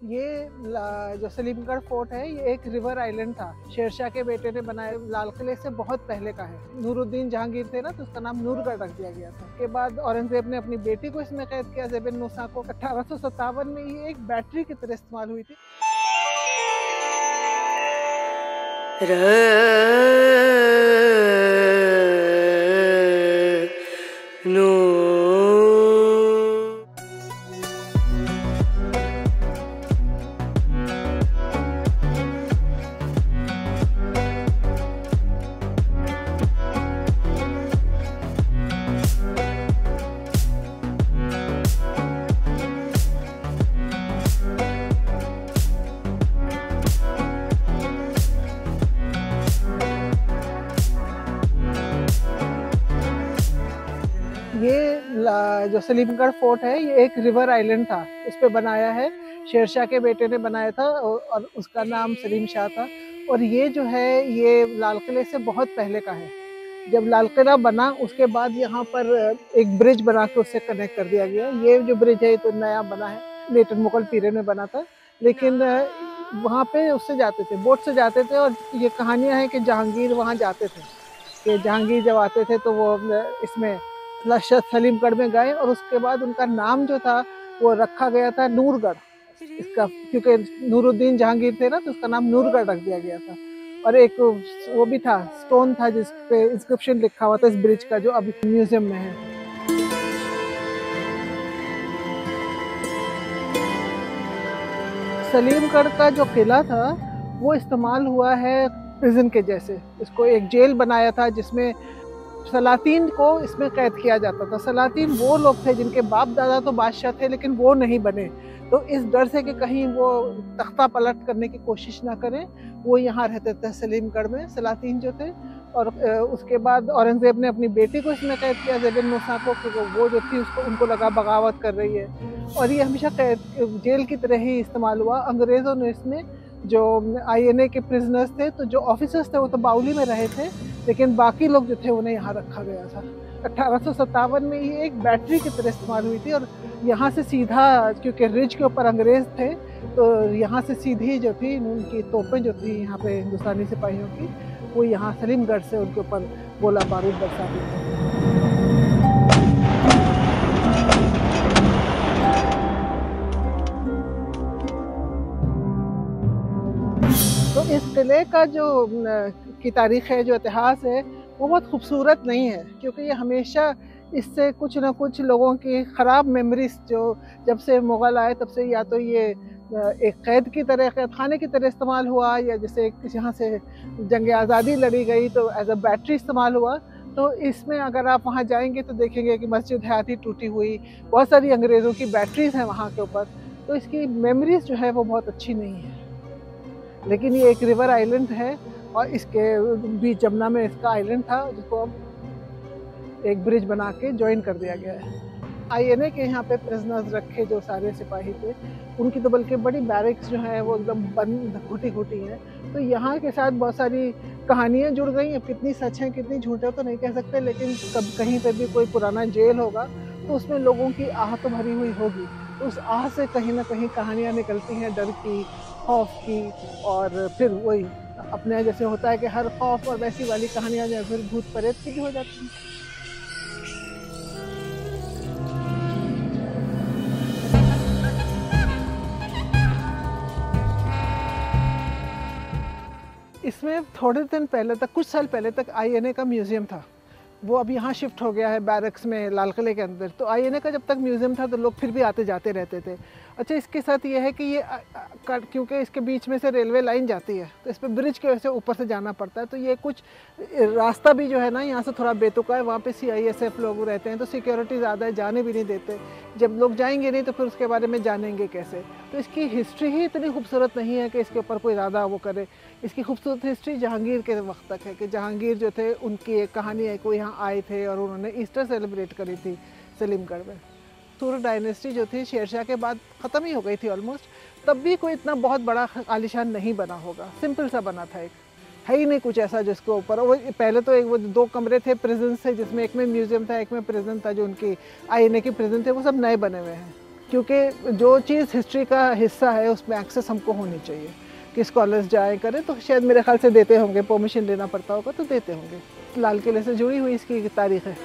जो सलीमगढ़ फोर्ट है ये एक रिवर आइलैंड था। शेरशाह के बेटे ने बनाया, लाल किले से बहुत पहले का है। नूरुद्दीन जहांगीर थे ना, तो उसका नाम नूरगढ़ रख दिया गया था। के बाद औरंगजेब ने अपनी बेटी को इसमें कैद किया, ज़ेबिन नुसा को। 1857 में ये एक बैटरी की तरह इस्तेमाल हुई थी। जो सलीमगढ़ फोर्ट है ये एक रिवर आइलैंड था। इस पे बनाया है, शेरशाह के बेटे ने बनाया था और उसका नाम सलीम शाह था। और ये जो है ये लाल किले से बहुत पहले का है। जब लाल किला बना उसके बाद यहाँ पर एक ब्रिज बना के उससे कनेक्ट कर दिया गया। ये जो ब्रिज है तो नया बना है, लेटर मुगल पीरियड में बना था। लेकिन वहाँ पे उससे जाते थे, बोट से जाते थे। और ये कहानियाँ हैं कि जहांगीर वहाँ जाते थे, कि जहांगीर जब आते थे तो वो इसमें सलीमगढ़ में गए। और उसके बाद उनका नाम जो था वो रखा गया था नूरगढ़ इसका, क्योंकि नूरुद्दीन जहांगीर थे ना, तो उसका नाम नूरगढ़ रख दिया गया था। और एक वो भी था, स्टोन था जिस पे इंस्क्रिप्शन लिखा हुआ था इस ब्रिज का, जो अभी म्यूजियम में है। सलीमगढ़ का जो किला था वो इस्तेमाल हुआ है प्रिजन के जैसे। इसको एक जेल बनाया था जिसमें सलातीन को इसमें कैद किया जाता था। सलातीन वो लोग थे जिनके बाप दादा तो बादशाह थे लेकिन वो नहीं बने, तो इस डर से कि कहीं वो तख्ता पलट करने की कोशिश ना करें, वो यहाँ रहते थे सलीमगढ़ में, सलातीन जो थे। और उसके बाद औरंगजेब ने अपनी बेटी को इसमें कैद किया, ज़ेबिन नुसा को, क्योंकि वो जो थी उसको उनको लगा बगावत कर रही है। और ये हमेशा जेल की तरह ही इस्तेमाल हुआ। अंग्रेज़ों ने इसमें जो INA के प्रिजनर्स थे, तो जो ऑफिसर्स थे वो तो बाउली में रहे थे, लेकिन बाकी लोग जो थे उन्हें यहाँ रखा गया था। 1857 में ये एक बैटरी की तरह इस्तेमाल हुई थी। और यहाँ से सीधा, क्योंकि रिज के ऊपर अंग्रेज थे, तो यहाँ से सीधी जो थी उनकी तोपें जो थी यहाँ पे हिंदुस्तानी सिपाहियों की, वो यहाँ सलीमगढ़ से उनके ऊपर गोला बारूद बरसाती थी। तो इस किले का जो की तारीख है, जो इतिहास है, वो बहुत खूबसूरत नहीं है, क्योंकि ये हमेशा इससे कुछ ना कुछ लोगों की ख़राब मेमोरीज, जो जब से मुग़ल आए तब से या तो ये एक कैद की तरह, कैद खाने की तरह इस्तेमाल हुआ, या जैसे यहाँ से जंग आज़ादी लड़ी गई तो एज अ बैटरी इस्तेमाल हुआ। तो इसमें अगर आप वहाँ जाएंगे तो देखेंगे कि मस्जिद हयाती टूटी हुई, बहुत सारी अंग्रेज़ों की बैटरीज हैं वहाँ के ऊपर। तो इसकी मेमोरीज जो है वो बहुत अच्छी नहीं है। लेकिन ये एक रिवर आइलैंड है और इसके बीच जमुना में इसका आइलैंड था, जिसको अब एक ब्रिज बना के ज्वाइन कर दिया गया है। INA के यहाँ पे प्रिजनर्स रखे जो सारे सिपाही थे, उनकी तो बल्कि बड़ी बैरिक्स जो है वो एकदम बंद घुटी घुटी हैं। तो यहाँ के साथ बहुत सारी कहानियाँ जुड़ गई हैं। कितनी सच हैं कितनी झूठ है तो नहीं कह सकते, लेकिन कब कहीं पर भी कोई पुराना जेल होगा तो उसमें लोगों की आह तो भरी हुई होगी। तो उस आह से कहीं ना कहीं कहानियाँ निकलती हैं, डर की, खौफ की। और फिर वही अपने जैसे होता है कि हर खौफ और वैसी वाली कहानियाँ जो फिर भूत प्रेत की भी हो जाती हैं। इसमें थोड़े दिन पहले तक, कुछ साल पहले तक INA का म्यूज़ियम था। वो अब यहाँ शिफ्ट हो गया है बैरक्स में, लाल किले के अंदर। तो INA का जब तक म्यूज़ियम था तो लोग फिर भी आते जाते रहते थे। अच्छा, इसके साथ ये है कि ये क्योंकि इसके बीच में से रेलवे लाइन जाती है, तो इस पर ब्रिज के वजह से ऊपर से जाना पड़ता है। तो ये कुछ रास्ता भी जो है ना यहाँ से थोड़ा बेतुका है। वहाँ पे CISF लोग रहते हैं, तो सिक्योरिटी ज़्यादा है, जाने भी नहीं देते। जब लोग जाएंगे नहीं तो फिर उसके बारे में जानेंगे कैसे। तो इसकी हिस्ट्री ही इतनी खूबसूरत नहीं है कि इसके ऊपर कोई ज़्यादा वो करे। इसकी खूबसूरत हिस्ट्री जहांगीर के वक्त तक है, कि जहांगीर जो थे उनकी एक कहानी है, कोई यहाँ आए थे और उन्होंने ईस्टर सेलिब्रेट करी थी सलीमगढ़ में। तुर्क डायनेस्टी जो थी शेरशाह के बाद ख़त्म ही हो गई थी ऑलमोस्ट, तब भी कोई इतना बहुत बड़ा आलिशान नहीं बना होगा, सिंपल सा बना था। एक है ही नहीं कुछ ऐसा जिसके ऊपर वो पहले तो एक वो 2 कमरे थे प्रिजन से, जिसमें एक में म्यूजियम था एक में प्रिजन था, जो उनकी INA की प्रिजन थे, वो सब नए बने हुए हैं। क्योंकि जो चीज़ हिस्ट्री का हिस्सा है उसमें एक्सेस हमको होनी चाहिए कि स्कॉलर्स जाए करें, तो शायद मेरे ख्याल से देते होंगे, परमिशन लेना पड़ता होगा तो देते होंगे। लाल किले से जुड़ी हुई इसकी तारीख़ है।